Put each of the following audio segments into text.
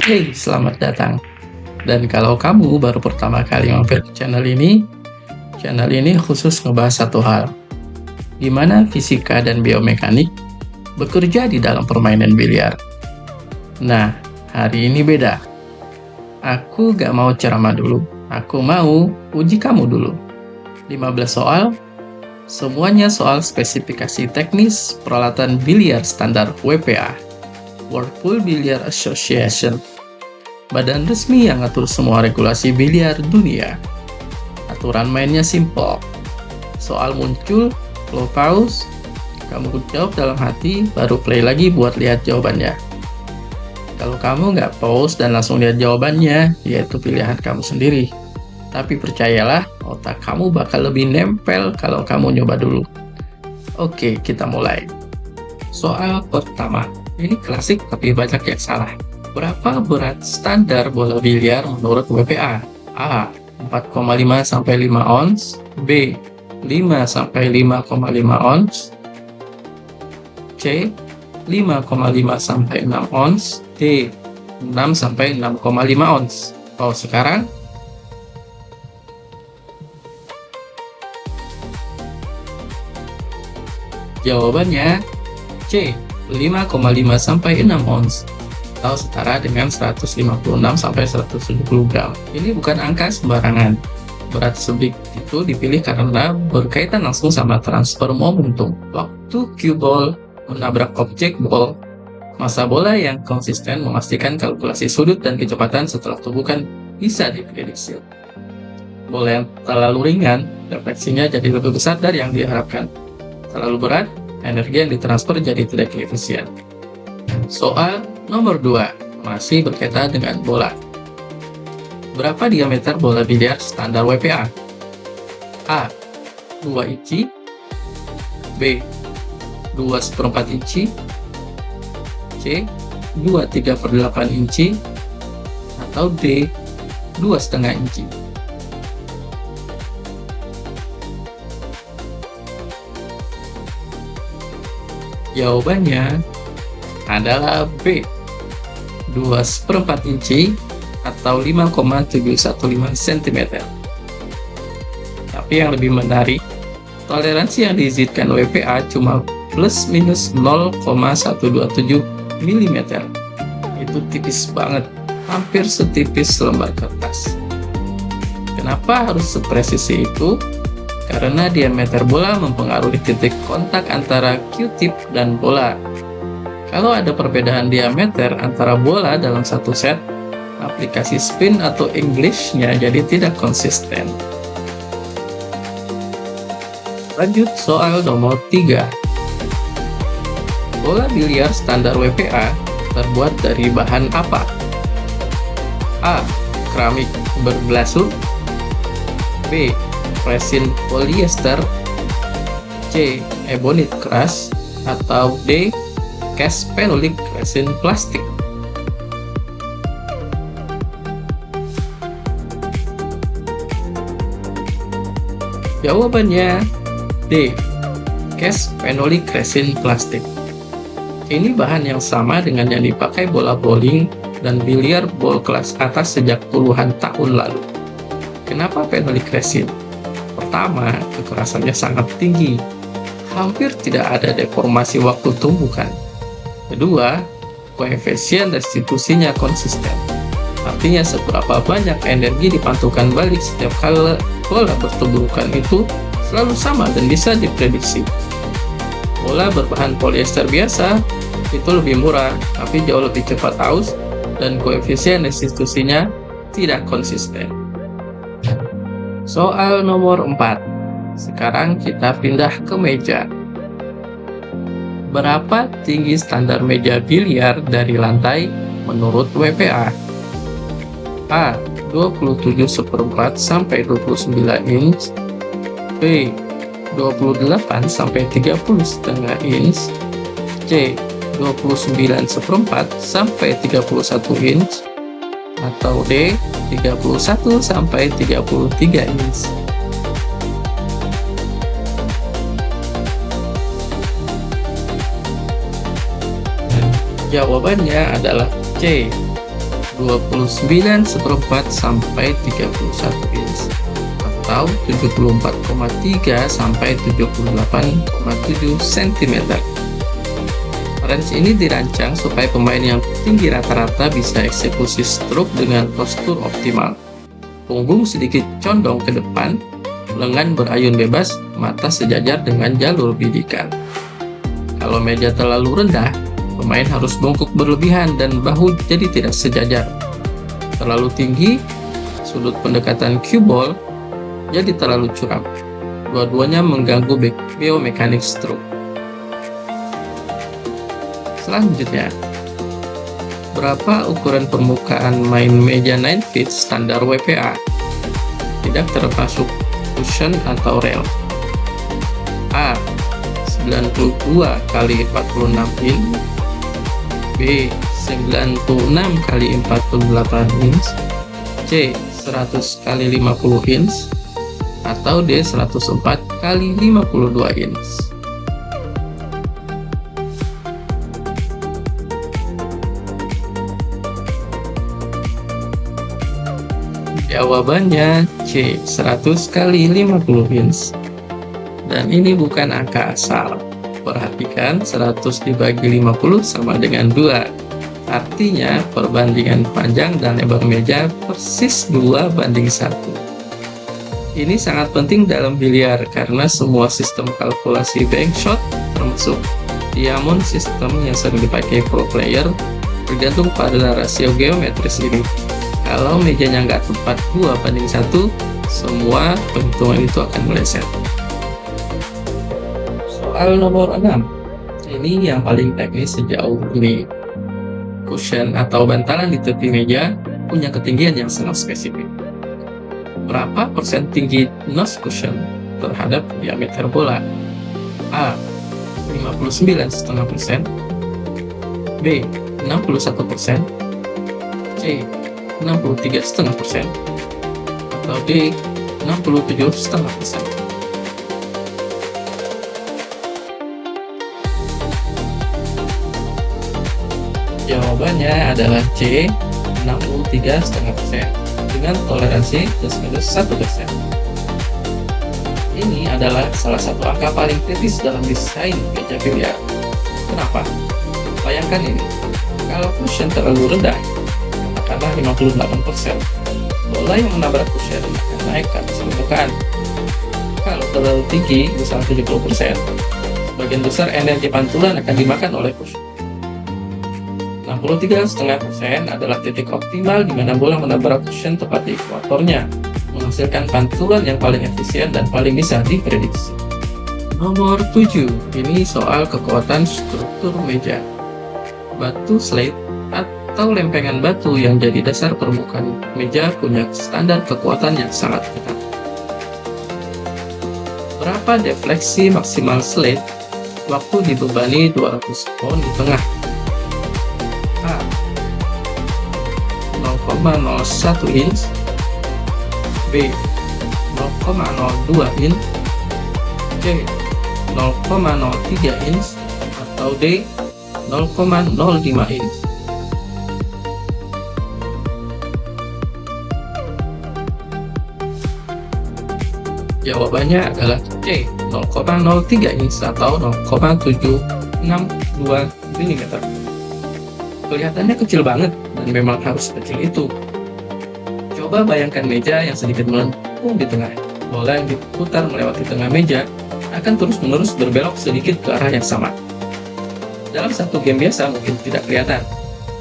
Hey, selamat datang. Dan kalau kamu baru pertama kali mampir ke channel ini khusus ngebahas satu hal. Gimana fisika dan biomekanik bekerja di dalam permainan biliar. Nah, hari ini beda. Aku gak mau ceramah dulu. Aku mau uji kamu dulu. 15 soal, semuanya soal spesifikasi teknis peralatan biliar standar WPA, World Pool Billiard Association, badan resmi yang ngatur semua regulasi biliar dunia. Aturan mainnya simple. Soal muncul, lo pause, kamu jawab dalam hati, baru play lagi buat lihat jawabannya. Kalau kamu nggak pause dan langsung lihat jawabannya, yaitu pilihan kamu sendiri. Tapi percayalah, otak kamu bakal lebih nempel kalau kamu nyoba dulu. Oke, kita mulai. Soal pertama. Ini klasik tapi banyak yang salah. Berapa berat standar bola biliar menurut WPA? A. 4,5 sampai 5 ons. B. 5 sampai 5,5 ons. C. 5,5 sampai 6 ons. D. 6 sampai 6,5 ons. Oh, sekarang jawabannya C. 5,5 sampai 6 ons atau setara dengan 156 sampai 170 gram. Ini bukan angka sembarangan. Berat sebik itu dipilih karena berkaitan langsung sama transfer momentum. Waktu cue ball menabrak objek ball, massa bola yang konsisten memastikan kalkulasi sudut dan kecepatan setelah tubuhkan bisa diprediksi. Bola yang terlalu ringan, refleksinya jadi lebih besar dari yang diharapkan. Terlalu berat, energi yang ditransfer jadi tidak efisien. Soal nomor 2, masih berkaitan dengan bola. Berapa diameter bola biliar standar WPA? A. 2 inci. B. 2/4 inci. C. 2/3/8 inci. Atau D. 2,5 inci. Jawabannya adalah B. 2/4 inci atau 5,715 cm. Tapi yang lebih menarik, toleransi yang diizinkan WPA cuma plus minus 0,127 mm. Itu tipis banget, hampir setipis lembar kertas. Kenapa harus sepresisi itu? Karena diameter bola mempengaruhi titik kontak antara Q-tip dan bola. Kalau ada perbedaan diameter antara bola dalam satu set, aplikasi spin atau English-nya jadi tidak konsisten. Lanjut soal nomor 3. Bola biliar standar WPA terbuat dari bahan apa? A. Keramik berglasur. B. Resin polyester. C. Ebonit keras. Atau D. Cast phenolic resin plastik. Jawabannya D. Cast phenolic resin plastik. Ini bahan yang sama dengan yang dipakai bola bowling dan biliar ball kelas atas sejak puluhan tahun lalu. Kenapa phenolic resin? Pertama, kekerasannya sangat tinggi. Hampir tidak ada deformasi waktu tumbukan. Kedua, koefisien restitusinya konsisten. Artinya seberapa banyak energi dipantulkan balik setiap kali bola bertubuhkan itu selalu sama dan bisa diprediksi. Bola berbahan polyester biasa itu lebih murah, tapi jauh lebih cepat aus dan koefisien restitusinya tidak konsisten. Soal nomor 4. Sekarang kita pindah ke meja. Berapa tinggi standar meja biliar dari lantai menurut WPA? A. 27/4 sampai 29 inch. B. 28 sampai 30,5 inch. C. 29/4 sampai 31 inch. Atau D. 31 sampai 33 inch. Jawabannya adalah C. 29,4 sampai 31 inch atau 74,3 sampai 78,7 cm. Range ini dirancang supaya pemain yang tinggi rata-rata bisa eksekusi stroke dengan postur optimal. Punggung sedikit condong ke depan, lengan berayun bebas, mata sejajar dengan jalur bidikan. Kalau meja terlalu rendah, pemain harus bungkuk berlebihan dan bahu jadi tidak sejajar. Terlalu tinggi, sudut pendekatan cue ball jadi terlalu curam. Dua-duanya mengganggu biomekanik stroke. Selanjutnya, berapa ukuran permukaan main meja 9 feet standar WPA? Tidak termasuk cushion atau rel. A. 92 kali 46 inch. B. 96 kali 48 inch. C. 100 kali 50 inch. Atau D. 104 kali 52 inch. Jawabannya C. 100 kali 50 inch. Dan ini bukan angka asal. Perhatikan 100 dibagi 50 sama dengan 2. Artinya perbandingan panjang dan lebar meja persis 2:1. Ini sangat penting dalam biliar karena semua sistem kalkulasi bank shot termasuk diamond system yang sering dipakai pro player bergantung pada rasio geometris ini. Kalau mejanya nggak tepat 2:1, semua perhitungan itu akan meleset. Soal nomor 6, ini yang paling teknis sejauh ini. Cushion atau bantalan di tepi meja punya ketinggian yang sangat spesifik. Berapa persen tinggi nose cushion terhadap diameter bola? A. 59,5%. B. 61%. C. 63,5%. Atau D. 67,5%. Jawabannya adalah C. 63,5% dengan toleransi +/-1%. Ini adalah salah satu angka paling kritis dalam desain meja biliar. Kenapa? Bayangkan ini, kalau cushion terlalu rendah, katakanlah 58%, bola yang menabrak cushion akan naik ke atas permukaan. Kalau terlalu tinggi, misalnya 70%, sebagian besar energi pantulan akan dimakan oleh cushion. 63,5% adalah titik optimal di mana bola menabrak cushion tepat di ekuatornya, menghasilkan pantulan yang paling efisien dan paling bisa diprediksi. Nomor 7, ini soal kekuatan struktur meja. Batu slate atau lempengan batu yang jadi dasar permukaan meja punya standar kekuatan yang sangat ketat. Berapa defleksi maksimal slate waktu dibebani 200 pound di tengah? A. 0,01 inch. B. 0,02 inch. C. 0,03 inch. Atau D. 0,05 inch. Jawabannya adalah C. 0,03 inch atau 0,762 mm. Kelihatannya kecil banget dan memang harus kecil itu. Coba bayangkan meja yang sedikit melengkung di tengah. Bola yang diputar melewati tengah meja akan terus-menerus berbelok sedikit ke arah yang sama. Dalam satu game biasa mungkin tidak kelihatan,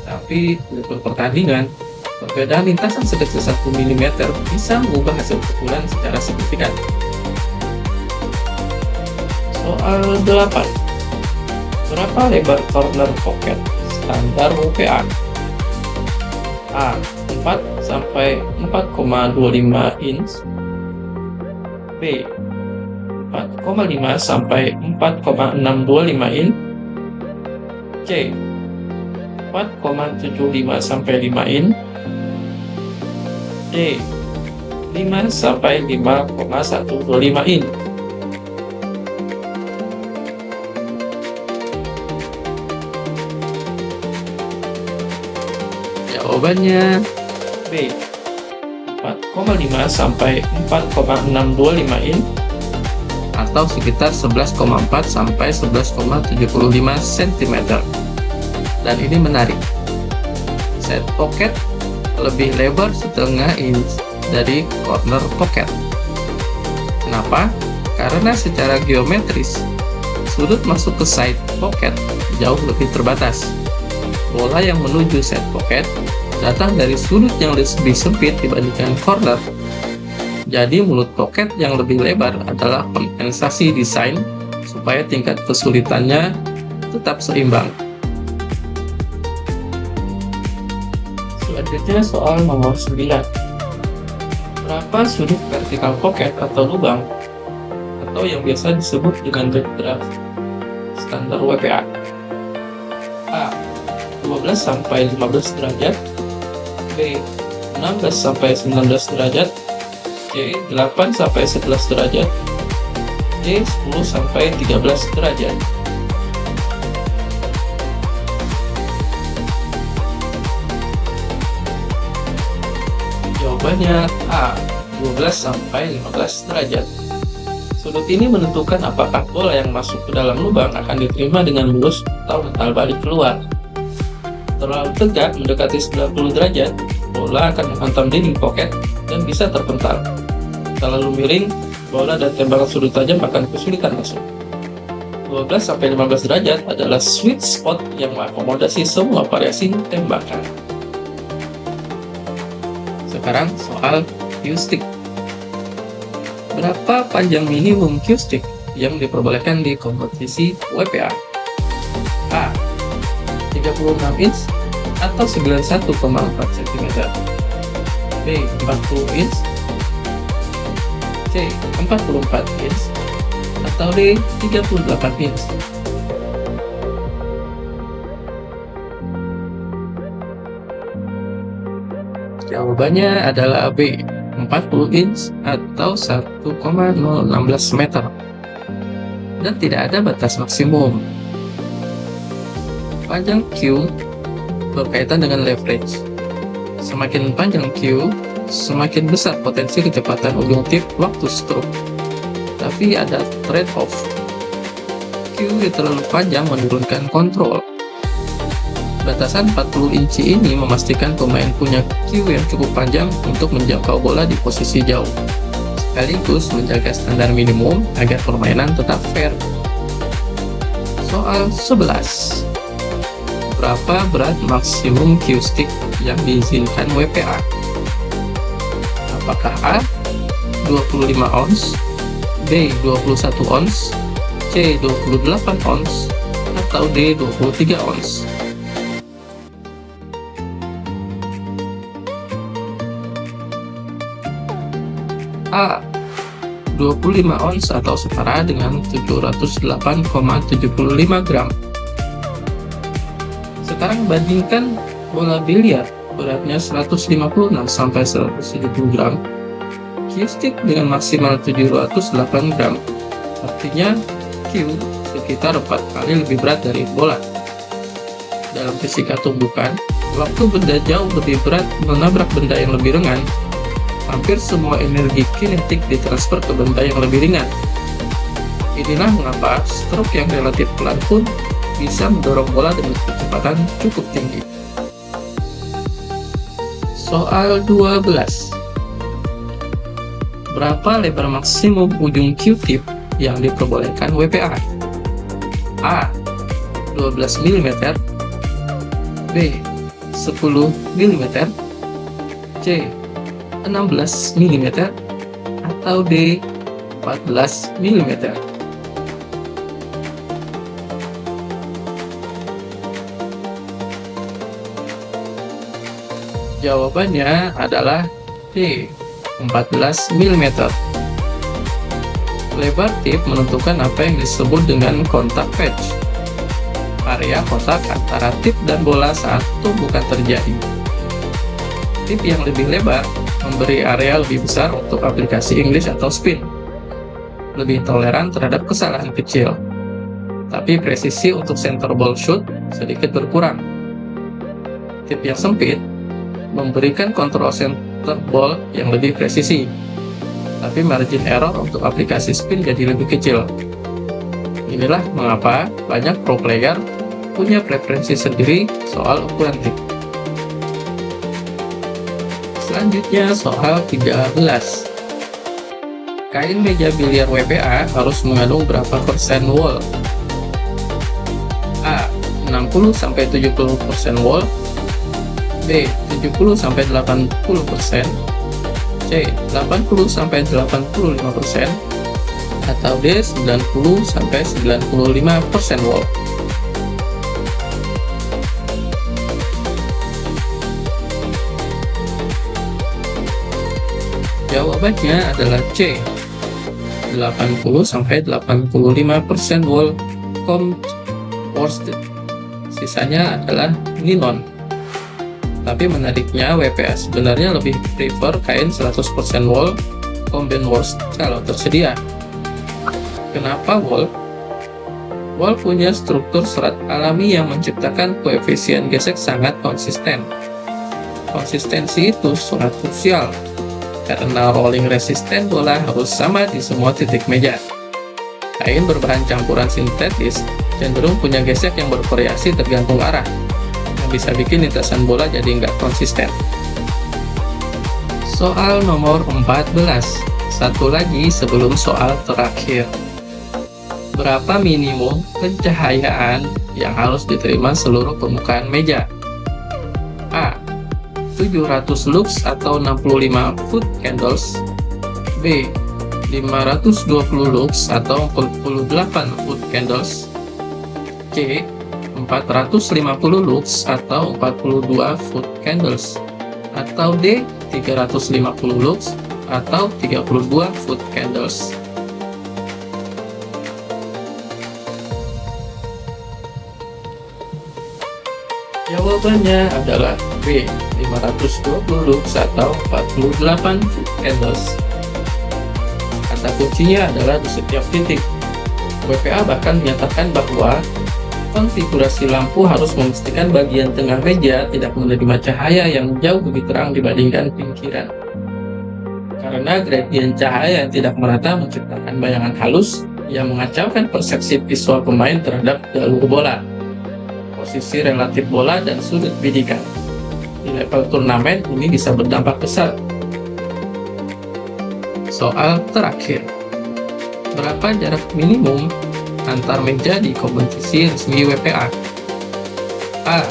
tapi untuk pertandingan, perbedaan lintasan sekecil 1 mm bisa mengubah hasil pukulan secara signifikan. Soal 8. Berapa lebar corner pocket standar WPA? A. 4 sampai 4,25 inch. B. 4,5 sampai 4,625 inch. C. 4,75 sampai 5 inch. D. 5 sampai 5,125 inch. Jawabannya B. 4,5 sampai 4,625 in atau sekitar 11,4 sampai 11,75 cm. Dan ini menarik. Side pocket lebih lebar setengah inch dari corner pocket. Kenapa? Karena secara geometris, sudut masuk ke side pocket jauh lebih terbatas. Bola yang menuju side pocket datang dari sudut yang lebih sempit dibandingkan corner. Jadi mulut pocket yang lebih lebar adalah kompensasi desain supaya tingkat kesulitannya tetap seimbang. Selanjutnya soal nomor 9. Berapa sudut vertikal pocket atau lubang atau yang biasa disebut dengan backdraft standar WPA? A. 12 sampai 15 derajat, B. 16 sampai 19 derajat, C. 8 sampai 11 derajat, D. 10 sampai 13 derajat. Jawabannya A. 12 sampai 15 derajat. Sudut ini menentukan apakah bola yang masuk ke dalam lubang akan diterima dengan mulus atau mental balik keluar. Terlalu tegak mendekati 90 derajat, bola akan menghantam dinding pocket dan bisa terpental. Terlalu miring, bola dan tembakan sudut tajam akan kesulitan masuk. 12 sampai 15 derajat adalah sweet spot yang mengakomodasi semua variasi tembakan. Sekarang soal cue stick. Berapa panjang minimum cue stick yang diperbolehkan di kompetisi WPA? A. 36 inch atau 91,4 cm, B. 40 inch, C. 44 inch, atau D. 38 inch. Jawabannya adalah B. 40 inch atau 1,016 meter. Dan tidak ada batas maksimum. Panjang cue berkaitan dengan leverage. Semakin panjang cue, semakin besar potensi kecepatan ujung tip waktu stroke. Tapi ada trade-off. Cue yang terlalu panjang menurunkan kontrol. Batasan 40 inci ini memastikan pemain punya cue yang cukup panjang untuk menjangkau bola di posisi jauh, sekaligus menjaga standar minimum agar permainan tetap fair. Soal 11. Berapa berat maksimum cue stick yang diizinkan WPA? Apakah A. 25 ons, B. 21 ons, C. 28 ons, atau D. 23 ons? A. 25 ons atau setara dengan 708,75 gram. Sekarang bandingkan bola biliar beratnya 156 sampai 170 gram, cue stick dengan maksimal 708 gram. Artinya cue sekitar 4 kali lebih berat dari bola. Dalam fisika tumbukan, waktu benda jauh lebih berat menabrak benda yang lebih ringan, hampir semua energi kinetik ditransfer ke benda yang lebih ringan. Inilah mengapa stroke yang relatif pelan pun bisa mendorong bola dengan kecepatan cukup tinggi. Soal 12. Berapa lebar maksimum ujung cue tip yang diperbolehkan WPA? A. 12 mm, B. 10 mm, C. 16 mm, atau D. 14 mm. Jawabannya adalah D. 14 mm. Lebar tip menentukan apa yang disebut dengan kontak patch, area kontak antara tip dan bola saat tumbukan terjadi. Tip yang lebih lebar memberi area lebih besar untuk aplikasi English atau spin, lebih toleran terhadap kesalahan kecil, tapi presisi untuk center ball shoot sedikit berkurang. Tip yang sempit memberikan kontrol center ball yang lebih presisi, tapi margin error untuk aplikasi spin jadi lebih kecil. Inilah mengapa banyak pro player punya preferensi sendiri soal ukuran tip. Selanjutnya soal 13. Kain meja biliar WPA harus mengandung berapa persen wool? A. 60-70% wool. B. 70-80%. C. 80-85%. Atau D. 90-95% wool. Jawabannya adalah C. 80-85% wool worsted. Sisanya adalah nilon. Tapi menariknya, WPA sebenarnya lebih prefer kain 100% wool combined worsted kalau tersedia. Kenapa wool? Wool punya struktur serat alami yang menciptakan koefisien gesek sangat konsisten. Konsistensi itu sangat krusial, karena rolling resisten bola harus sama di semua titik meja. Kain berbahan campuran sintetis cenderung punya gesek yang bervariasi tergantung arah, yang bisa bikin lintasan bola jadi nggak konsisten. Soal nomor 14. Satu lagi sebelum soal terakhir. Berapa minimum pencahayaan yang harus diterima seluruh permukaan meja? A. 700 lux atau 65 foot candles. B. 520 lux atau 48 foot candles. C. 450 lux atau 42 foot candles. Atau D. 350 lux atau 32 foot candles. Jawabannya adalah B. 520 lux atau 48 foot candles. Kata kuncinya adalah di setiap titik. WPA bahkan menyatakan bahwa konfigurasi lampu harus memastikan bagian tengah meja tidak menerima cahaya yang jauh lebih terang dibandingkan pinggiran. Karena gradien cahaya yang tidak merata menciptakan bayangan halus yang mengacaukan persepsi visual pemain terhadap jalur bola, posisi relatif bola, dan sudut bidikan. Di level turnamen ini bisa berdampak besar. Soal terakhir. Berapa jarak minimum antar meja di kompetisi resmi WPA? A.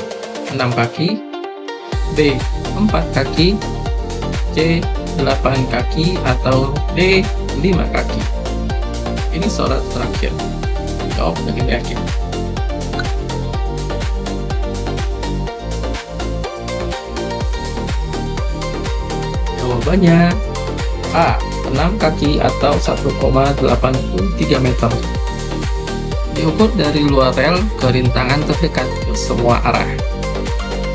6 kaki. B. 4 kaki. C. 8 kaki. Atau D. 5 kaki. Ini soal terakhir. Jawab dengan yakin. Jawabannya A. 6 kaki atau 1,83 meter. Diukur dari luar rel ke rintangan terdekat ke semua arah.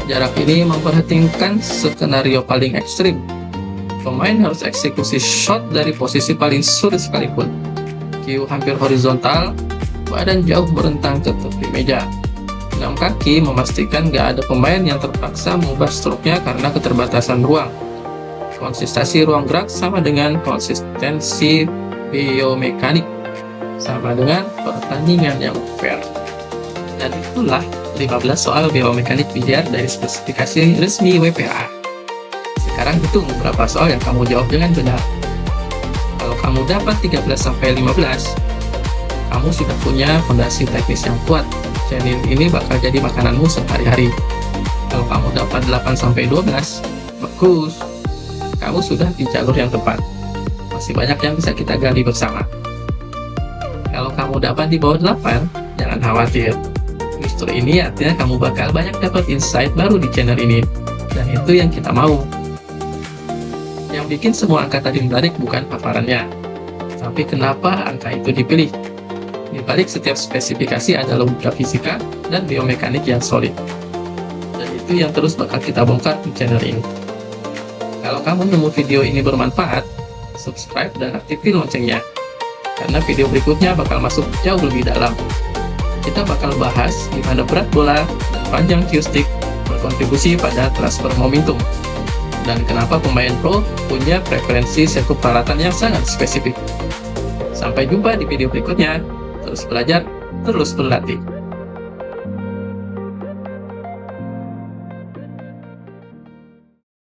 Jarak ini memperhatikan skenario paling ekstrim. Pemain harus eksekusi shot dari posisi paling sulit sekalipun. Cue hampir horizontal, badan jauh berentang ke tepi meja. 6 kaki memastikan gak ada pemain yang terpaksa mengubah stroke-nya karena keterbatasan ruang. Konsistensi ruang gerak sama dengan konsistensi biomekanik, sama dengan pertandingan yang fair. Dan itulah 15 soal biomekanik biliar dari spesifikasi resmi WPA. Sekarang hitung berapa soal yang kamu jawab dengan benar. Kalau kamu dapat 13-15, kamu sudah punya fondasi teknis yang kuat. Channel ini bakal jadi makananmu sehari-hari. Kalau kamu dapat 8-12, bagus. Kamu sudah di jalur yang tepat. Masih banyak yang bisa kita gali bersama. Kalau kamu dapat di bawah 8, jangan khawatir. Justru ini artinya kamu bakal banyak dapat insight baru di channel ini. Dan itu yang kita mau. Yang bikin semua angka tadi menarik bukan paparannya, tapi kenapa angka itu dipilih. Di balik setiap spesifikasi ada logika fisika dan biomekanik yang solid. Dan itu yang terus bakal kita bongkar di channel ini. Kalau kamu nemu video ini bermanfaat, subscribe dan aktifin loncengnya, karena video berikutnya bakal masuk jauh lebih dalam. Kita bakal bahas gimana berat bola dan panjang cue stick berkontribusi pada transfer momentum. dan kenapa pemain pro punya preferensi sirkuit peralatan yang sangat spesifik. Sampai jumpa di video berikutnya. Terus belajar, terus berlatih.